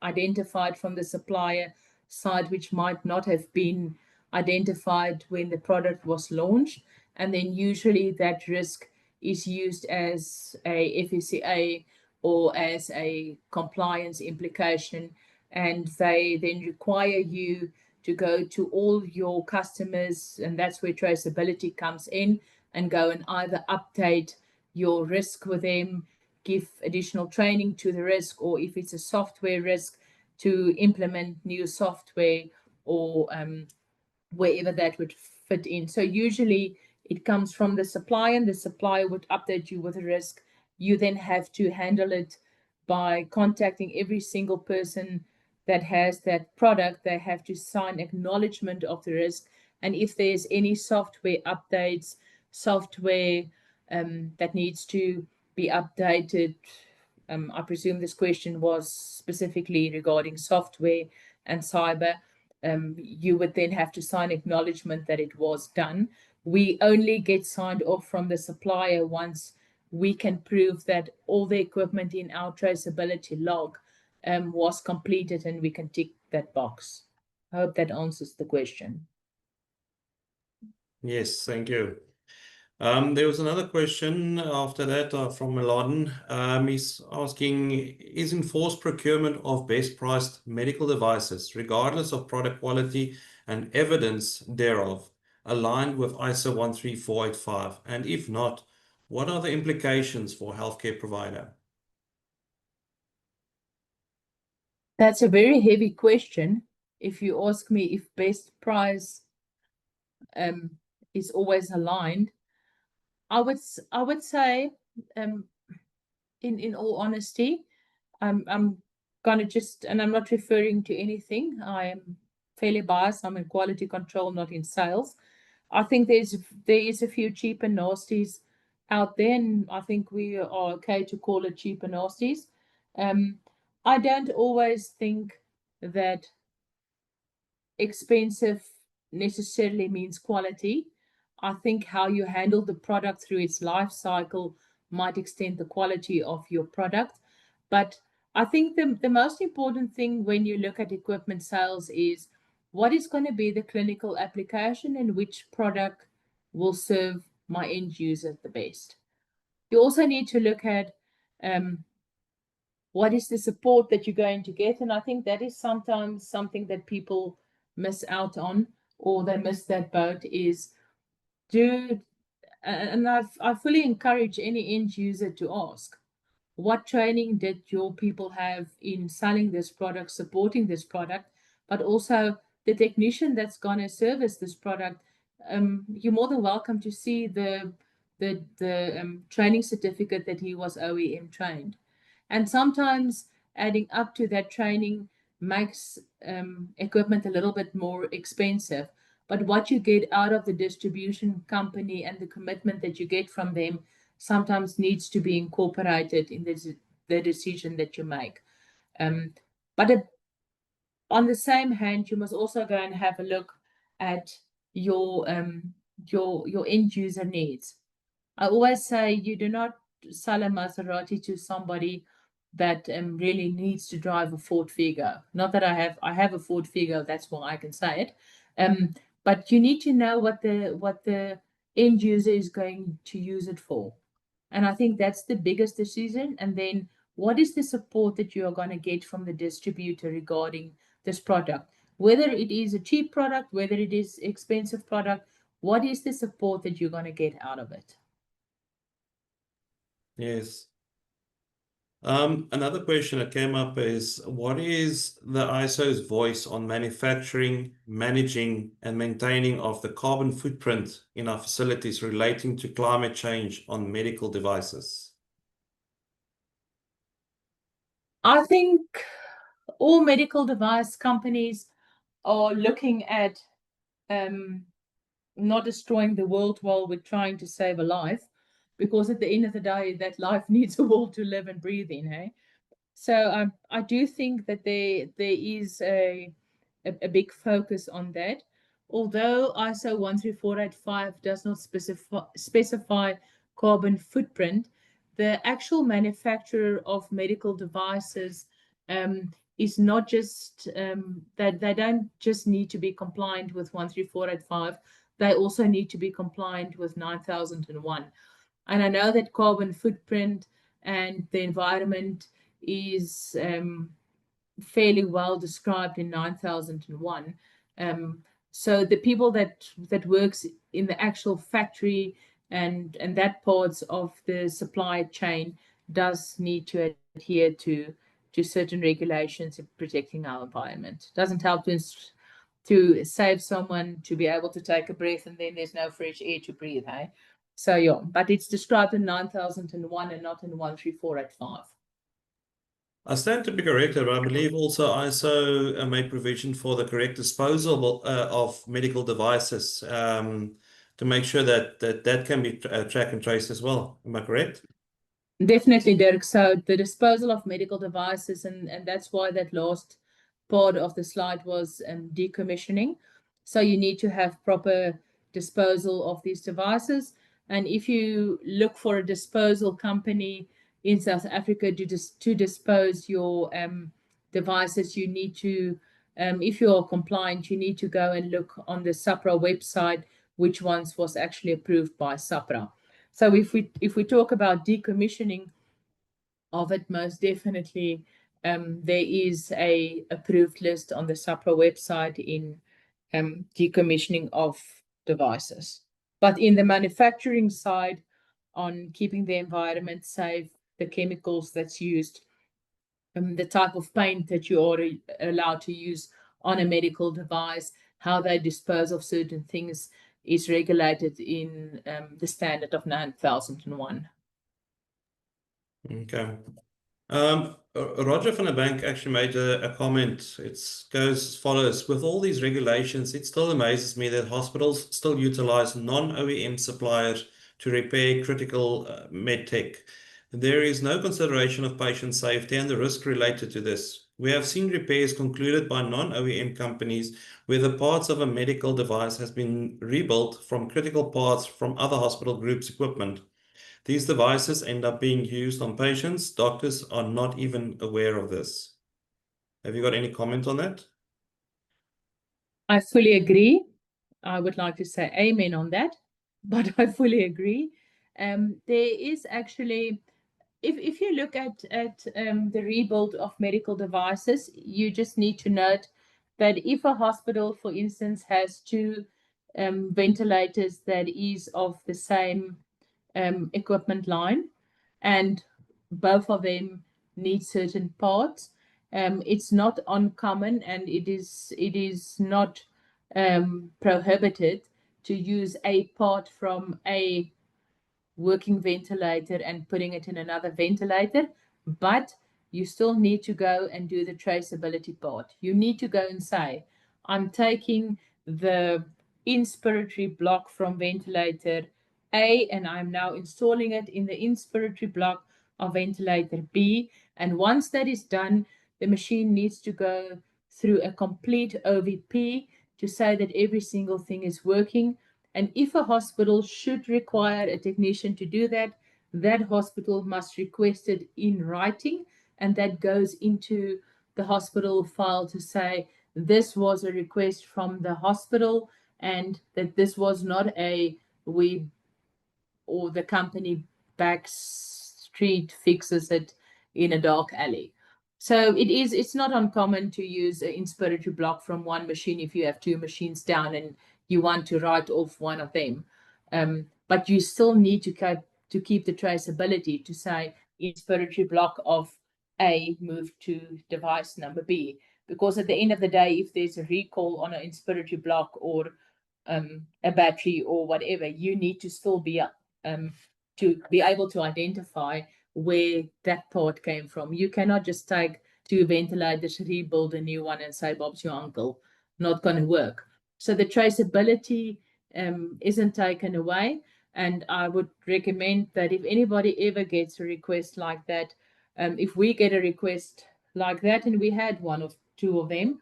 [SPEAKER 2] identified from the supplier side, which might not have been identified when the product was launched. And then usually that risk is used as a FSCA or as a compliance implication. And they then require you to go to all your customers, and that's where traceability comes in, and go and either update your risk with them, give additional training to the risk, or if it's a software risk, to implement new software or wherever that would fit in. So usually it comes from the supplier, and the supplier would update you with a risk. You then have to handle it by contacting every single person that has that product. They have to sign acknowledgement of the risk. And if there's any software updates, software that needs to be updated, I presume this question was specifically regarding software and cyber. You would then have to sign acknowledgement that it was done. We only get signed off from the supplier once we can prove that all the equipment in our traceability log was completed, and we can tick that box. I hope that answers the question.
[SPEAKER 1] Yes, thank you. There was another question after that from Milan. He's asking, is enforced procurement of best priced medical devices, regardless of product quality and evidence thereof, aligned with ISO 13485? And if not, what are the implications for healthcare provider?
[SPEAKER 2] That's a very heavy question. If you ask me if best price um, is always aligned, I would say, um, in all honesty, I'm gonna just, and I'm not referring to anything. I am fairly biased. I'm in quality control, not in sales. I think there is a few cheaper nasties out there, and I think we are okay to call it cheaper nasties. Um, I don't always think that expensive necessarily means quality. I think how you handle the product through its life cycle might extend the quality of your product. But I think the most important thing when you look at equipment sales is what is going to be the clinical application and which product will serve my end user the best. You also need to look at um, what is the support that you're going to get. And I think that is sometimes something that people miss out on, or they miss that boat is do, and I fully encourage any end user to ask, what training did your people have in selling this product, supporting this product, but also the technician that's going to service this product. You're more than welcome to see the training certificate that he was OEM trained. And sometimes adding up to that training makes equipment a little bit more expensive. But what you get out of the distribution company and the commitment that you get from them sometimes needs to be incorporated in the decision that you make. But on the same hand, you must also go and have a look at your end user needs. I always say you do not sell a Maserati to somebody that really needs to drive a Ford Figo. Not that I have a Ford Figo, that's why I can say it. But you need to know what the end user is going to use it for. And I think that's the biggest decision. And then what is the support that you are going to get from the distributor regarding this product? Whether it is a cheap product, whether it is expensive product, what is the support that you're going to get out of it?
[SPEAKER 1] Yes. Another question that came up is, what is the ISO's voice on manufacturing, managing, and maintaining of the carbon footprint in our facilities relating to climate change on medical devices?
[SPEAKER 2] I think all medical device companies are looking at um, not destroying the world while we're trying to save a life, because at the end of the day, that life needs a world to live and breathe in. Hey, so I do think that there is a big focus on that. Although ISO 13485 does not specify carbon footprint, the actual manufacturer of medical devices is not just that they don't just need to be compliant with 13485, they also need to be compliant with 9001. And I know that carbon footprint and the environment is fairly well described in 9001. So the people that works in the actual factory and that parts of the supply chain does need to adhere to certain regulations in protecting our environment. Doesn't help to save someone to be able to take a breath and then there's no fresh air to breathe. Hey, so yeah, but it's described in 9001 and not in 13485.
[SPEAKER 1] I stand to be corrected, but I believe also ISO made provision for the correct disposal of medical devices to make sure that can be track and trace as well. Am I correct?
[SPEAKER 2] Definitely, Dirk. So the disposal of medical devices, and that's why that last part of the slide was decommissioning. So you need to have proper disposal of these devices. And if you look for a disposal company in South Africa to dispose your devices, you need to, if you are compliant, you need to go and look on the SAPRA website which ones was actually approved by SAPRA. So if we talk about decommissioning of it, most definitely there is a approved list on the SAPRA website in decommissioning of devices. But in the manufacturing side, on keeping the environment safe, the chemicals that's used, the type of paint that you are allowed to use on a medical device, how they dispose of certain things is regulated in the standard of 9001.
[SPEAKER 1] Okay. Roger van der Bank actually made a comment. It goes as follows. With all these regulations, it still amazes me that hospitals still utilize non-OEM suppliers to repair critical medtech. There is no consideration of patient safety and the risk related to this. We have seen repairs concluded by non-OEM companies where the parts of a medical device has been rebuilt from critical parts from other hospital groups' equipment. These devices end up being used on patients. Doctors are not even aware of this. Have you got any comment on that?
[SPEAKER 2] I fully agree. I would like to say amen on that, but I fully agree. There is actually, if you look at the rebuild of medical devices, you just need to note that if a hospital, for instance, has two ventilators that is of the same equipment line, and both of them need certain parts, it's not uncommon, and it is not prohibited to use a part from a working ventilator and putting it in another ventilator, but you still need to go and do the traceability part. You need to go and say, I'm taking the inspiratory block from ventilator A and I'm now installing it in the inspiratory block of ventilator B. And once that is done, the machine needs to go through a complete OVP to say that every single thing is working. And if a hospital should require a technician to do that, that hospital must request it in writing, and that goes into the hospital file to say this was a request from the hospital and that this was not a we or the company back street fixes it in a dark alley. So it's not uncommon to use an inspiratory block from one machine if you have two machines down and you want to write off one of them. But you still need to keep the traceability to say inspiratory block of A moved to device number B. Because at the end of the day, if there's a recall on an inspiratory block or a battery or whatever, you need to still be to be able to identify where that part came from. You cannot just take two ventilators, rebuild a new one, and say, Bob's your uncle. Not going to work. So the traceability isn't taken away. And I would recommend that if anybody ever gets a request like that, if we get a request like that, and we had one or two of them,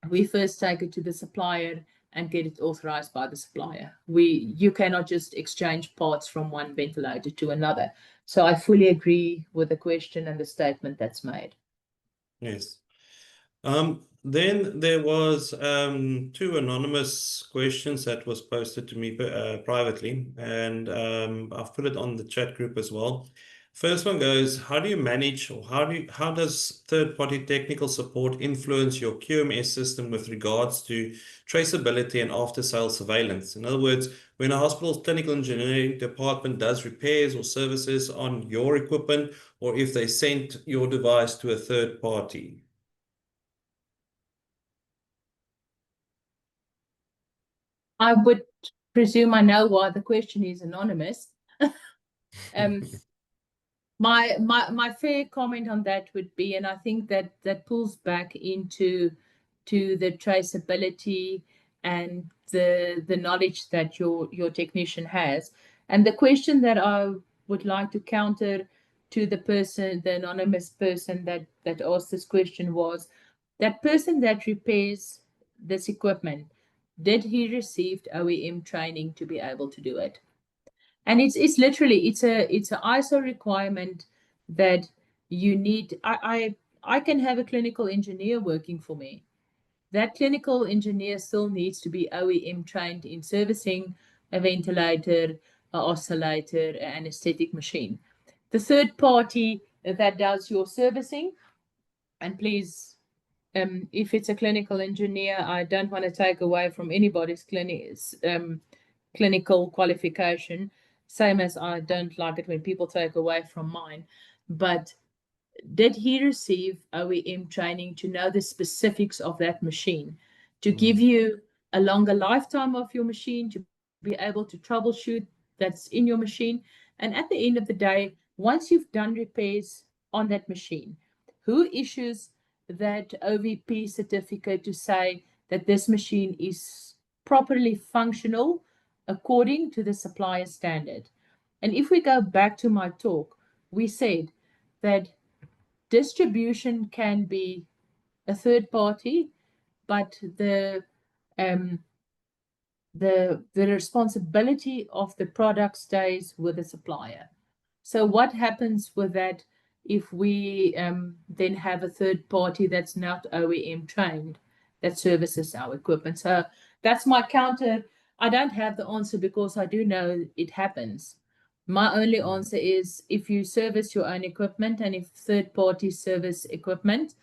[SPEAKER 2] we first take it to the supplier and get it authorized by the supplier. You cannot just exchange parts from one ventilator to another. So I fully agree with the question and the statement that's made.
[SPEAKER 1] Yes. Then there was two anonymous questions that was posted to me privately, and I've put it on the chat group as well. First one goes, how do you manage or how does third-party technical support influence your QMS system with regards to traceability and after-sales surveillance? In other words, when a hospital's clinical engineering department does repairs or services on your equipment, or if they sent your device to a third party.
[SPEAKER 2] I would presume I know why the question is anonymous. um, my fair comment on that would be, and I think that pulls back into the traceability and the knowledge that your technician has. And the question that I would like to counter to the anonymous person that asked this question was, that person that repairs this equipment, did he receive OEM training to be able to do it? And it's literally it's a ISO requirement that you need. I can have a clinical engineer working for me that clinical engineer still needs to be OEM trained in servicing a ventilator, an oscillator, an anesthetic machine. The third party that does your servicing, and please, if it's a clinical engineer, I don't want to take away from anybody's clinical qualification, same as I don't like it when people take away from mine. But did he receive OEM training to know the specifics of that machine, to give you a longer lifetime of your machine, to be able to troubleshoot that's in your machine? And at the end of the day, once you've done repairs on that machine, who issues that OVP certificate to say that this machine is properly functional according to the supplier standard? And if we go back to my talk, we said that distribution can be a third party, but um, the responsibility of the product stays with the supplier. So what happens with that if we then have a third party that's not OEM trained that services our equipment? So that's my counter. I don't have the answer because I do know it happens. My only answer is if you service your own equipment and if third parties service equipment,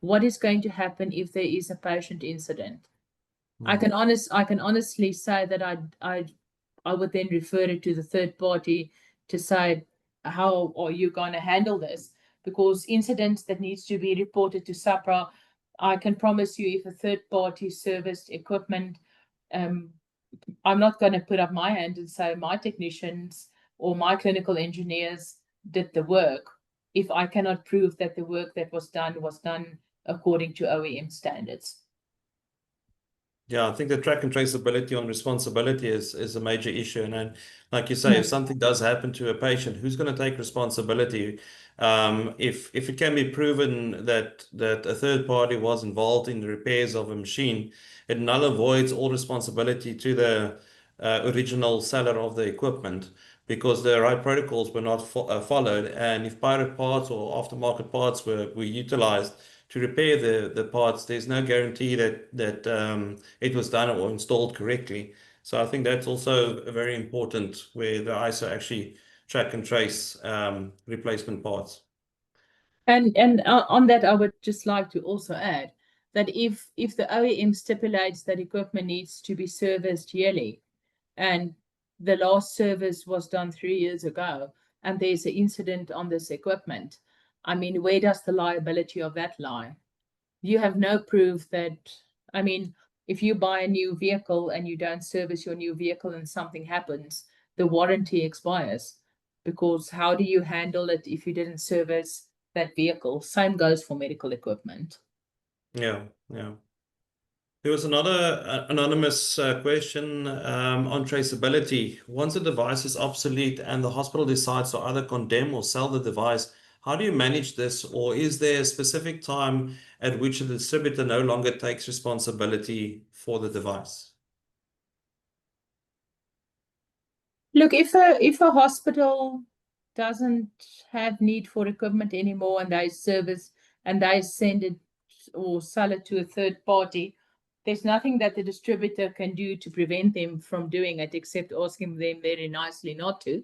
[SPEAKER 2] what is going to happen if there is a patient incident? I can honestly say that I would then refer it to the third party to say, how are you going to handle this? Because incidents that needs to be reported to SAPRA, I can promise you, if a third party serviced equipment, I'm not going to put up my hand and say my technicians or my clinical engineers did the work if I cannot prove that the work that was done according to OEM standards.
[SPEAKER 1] Yeah, I think the track and traceability on responsibility is a major issue. And then, like you say, if something does happen to a patient, who's going to take responsibility? If it can be proven that a third party was involved in the repairs of a machine, it null avoids all responsibility to the original seller of the equipment because the right protocols were not followed. And if pirate parts or aftermarket parts were utilized to repair the parts, there's no guarantee that it was done or installed correctly. So I think that's also very important where the ISO actually track and trace replacement parts.
[SPEAKER 2] And on that, I would just like to also add that if the OEM stipulates that equipment needs to be serviced yearly, and the last service was done 3 years ago, and there's an incident on this equipment, I mean, where does the liability of that lie? You have no proof that, I mean, if you buy a new vehicle and you don't service your new vehicle and something happens, the warranty expires. Because how do you handle it if you didn't service that vehicle? Same goes for medical equipment.
[SPEAKER 1] Yeah, yeah. There was another anonymous question on traceability. Once a device is obsolete and the hospital decides to either condemn or sell the device, how do you manage this? Or is there a specific time at which the distributor no longer takes responsibility for the device?
[SPEAKER 2] Look, if a hospital doesn't have need for equipment anymore and they service and they send it or sell it to a third party, there's nothing that the distributor can do to prevent them from doing it except asking them very nicely not to.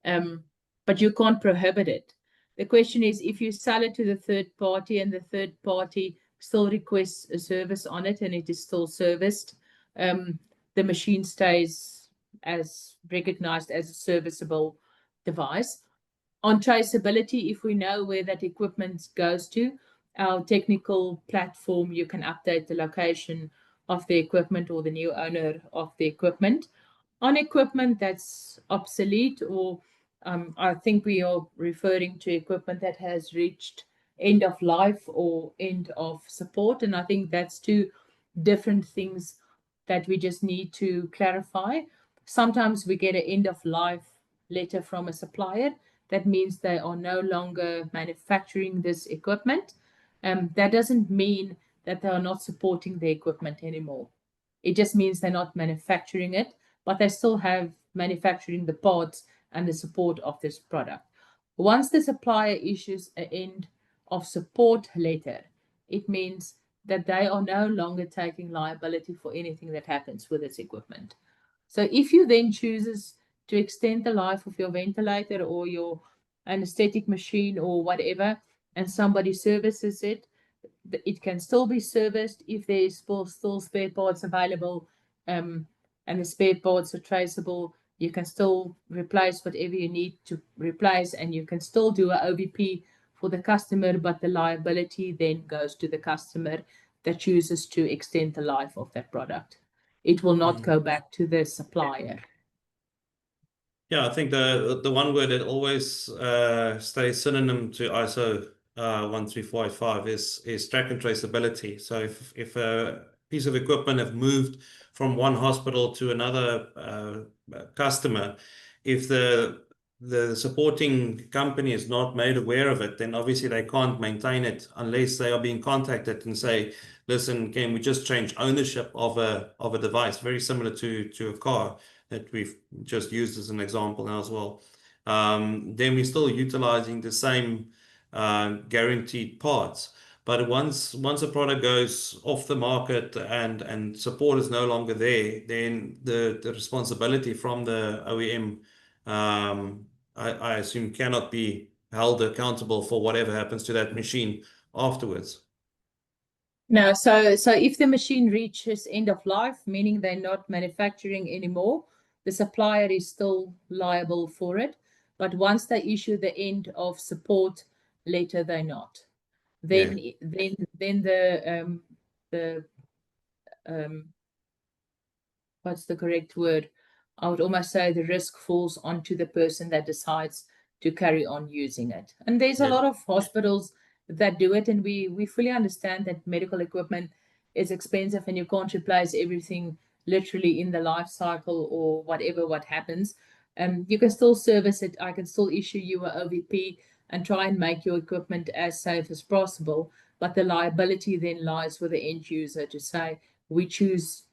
[SPEAKER 2] But you can't prohibit it. The question is, if you sell it to the third party and the third party still requests a service on it and it is still serviced, the machine stays as recognized as a serviceable device. On traceability, if we know where that equipment goes to, our technical platform, you can update the location of the equipment or the new owner of the equipment. On equipment that's obsolete, or I think we are referring to equipment that has reached end of life or end of support. And I think that's two different things that we just need to clarify. Sometimes we get an end of life letter from a supplier. That means they are no longer manufacturing this equipment. That doesn't mean that they are not supporting the equipment anymore. It just means they're not manufacturing it, but they still have manufacturing the parts and the support of this product. Once the supplier issues an end of support letter, it means that they are no longer taking liability for anything that happens with its equipment. So if you then chooses to extend the life of your ventilator or your anesthetic machine or whatever, and somebody services it, it can still be serviced if there is still spare parts available, and the spare parts are traceable. You can still replace whatever you need to replace, and you can still do a OVP for the customer, but the liability then goes to the customer that chooses to extend the life of that product. It will not go back to the supplier.
[SPEAKER 1] Yeah, I think the one word that always stays synonym to ISO 13485 is track and traceability. So if a piece of equipment have moved from one hospital to another customer, if the supporting company is not made aware of it, then obviously they can't maintain it unless they are being contacted and say, listen, can we just change ownership of a device? Very similar to a car that we've just used as an example now as well. Then we're still utilizing the same guaranteed parts. But once a product goes off the market and support is no longer there, then the responsibility from the OEM, I assume, cannot be held accountable for whatever happens to that machine afterwards.
[SPEAKER 2] No, so if the machine reaches end of life, meaning they're not manufacturing anymore, the supplier is still liable for it. But once they issue the end of support letter, they're not.
[SPEAKER 1] Yeah.
[SPEAKER 2] Then the what's the correct word? I would almost say the risk falls onto the person that decides to carry on using it. And there's a
[SPEAKER 1] Yeah.
[SPEAKER 2] lot of hospitals that do it, and we fully understand that medical equipment is expensive and you can't replace everything literally in the life cycle or whatever what happens. You can still service it. I can still issue you a OVP and try and make your equipment as safe as possible. But the liability then lies with the end user to say, we choose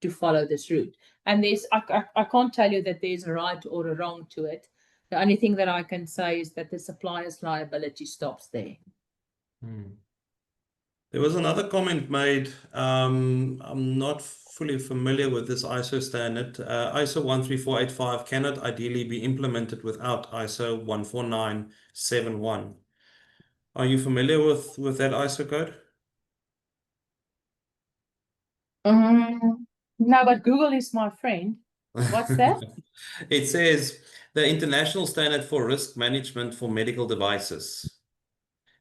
[SPEAKER 2] to follow this route. And I can't tell you that there's a right or a wrong to it. The only thing that I can say is that the supplier's liability stops there.
[SPEAKER 1] Hmm. There was another comment made. I'm not fully familiar with this ISO standard. ISO 13485 cannot ideally be implemented without ISO 14971. Are you familiar with that ISO code?
[SPEAKER 2] No, but Google is my friend. What's that?
[SPEAKER 1] It says the International Standard for Risk Management for Medical Devices.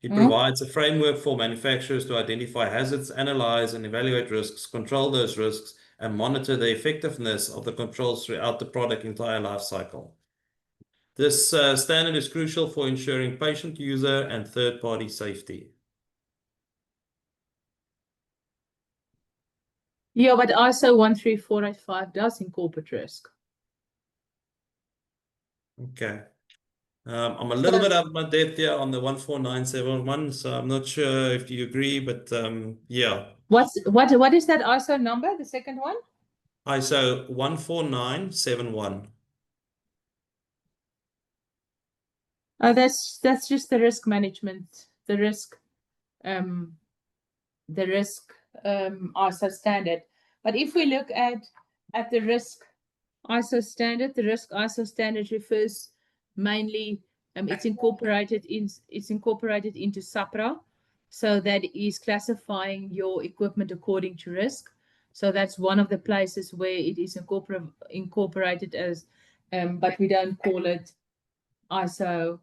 [SPEAKER 1] It
[SPEAKER 2] Mm?
[SPEAKER 1] provides a framework for manufacturers to identify hazards, analyze and evaluate risks, control those risks, and monitor the effectiveness of the controls throughout the product entire life cycle. This standard is crucial for ensuring patient, user, and third-party safety.
[SPEAKER 2] Yeah, but ISO 13485 does incorporate risk.
[SPEAKER 1] Okay. I'm a
[SPEAKER 2] So
[SPEAKER 1] little bit out of my depth here on the 14971, so I'm not sure if you agree, but yeah.
[SPEAKER 2] what is that ISO number, the second one?
[SPEAKER 1] ISO 14971.
[SPEAKER 2] That's just the risk management, um, the risk ISO standard. But if we look at the risk ISO standard, the risk ISO standard refers mainly, it's incorporated into SAPRA, so that is classifying your equipment according to risk. So that's one of the places where it is incorporated as, but we don't call it ISO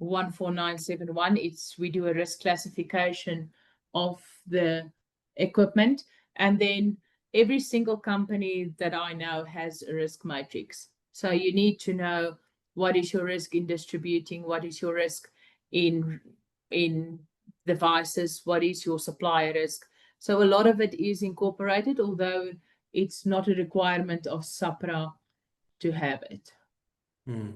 [SPEAKER 2] 14971. We do a risk classification of the equipment, and then every single company that I know has a risk matrix. So you need to know what is your risk in distributing, what is your risk in devices, what is your supplier risk. So a lot of it is incorporated, although it's not a requirement of SAPRA to have it.
[SPEAKER 1] Hmm.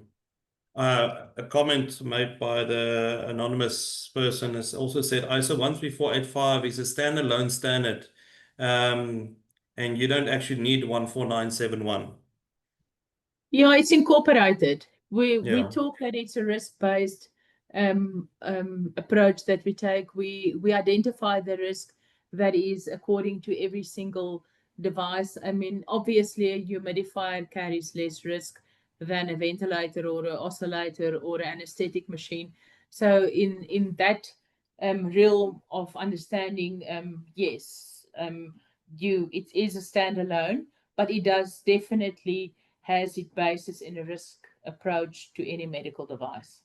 [SPEAKER 1] A comment made by the anonymous person has also said ISO 13485 is a standalone standard, and you don't actually need 14971.
[SPEAKER 2] Yeah, it's incorporated. We
[SPEAKER 1] Yeah.
[SPEAKER 2] talk that it's a risk-based approach that we take. We identify the risk, that is according to every single device. I mean, obviously, a humidifier carries less risk than a ventilator or an oscillator or an anesthetic machine. So, in that realm of understanding, yes, it is a standalone, but it does definitely has its basis in a risk approach to any medical device.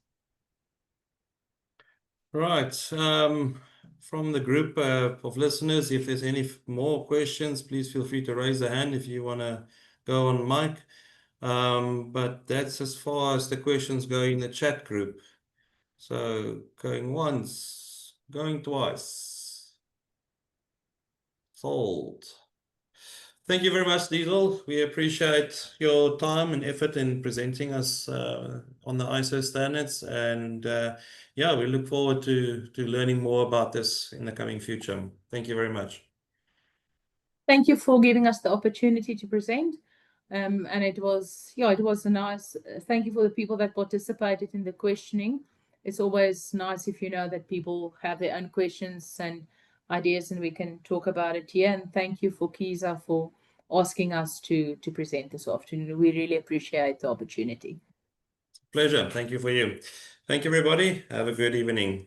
[SPEAKER 1] Right. From the group of listeners, if there's any more questions, please feel free to raise a hand if you want to go on mic. But that's as far as the questions go in the chat group. So going once, going twice. Sold. Thank you very much, Diesel. We appreciate your time and effort in presenting us on the ISO standards. And yeah, we look forward to learning more about this in the coming future. Thank you very much.
[SPEAKER 2] Thank you for giving us the opportunity to present. And it was a nice, thank you for the people that participated in the questioning. It's always nice if you know that people have their own questions and ideas and we can talk about it here. And thank you for Kiza for asking us to present this afternoon. We really appreciate the opportunity.
[SPEAKER 1] Pleasure. Thank you for you. Thank you, everybody. Have a good evening.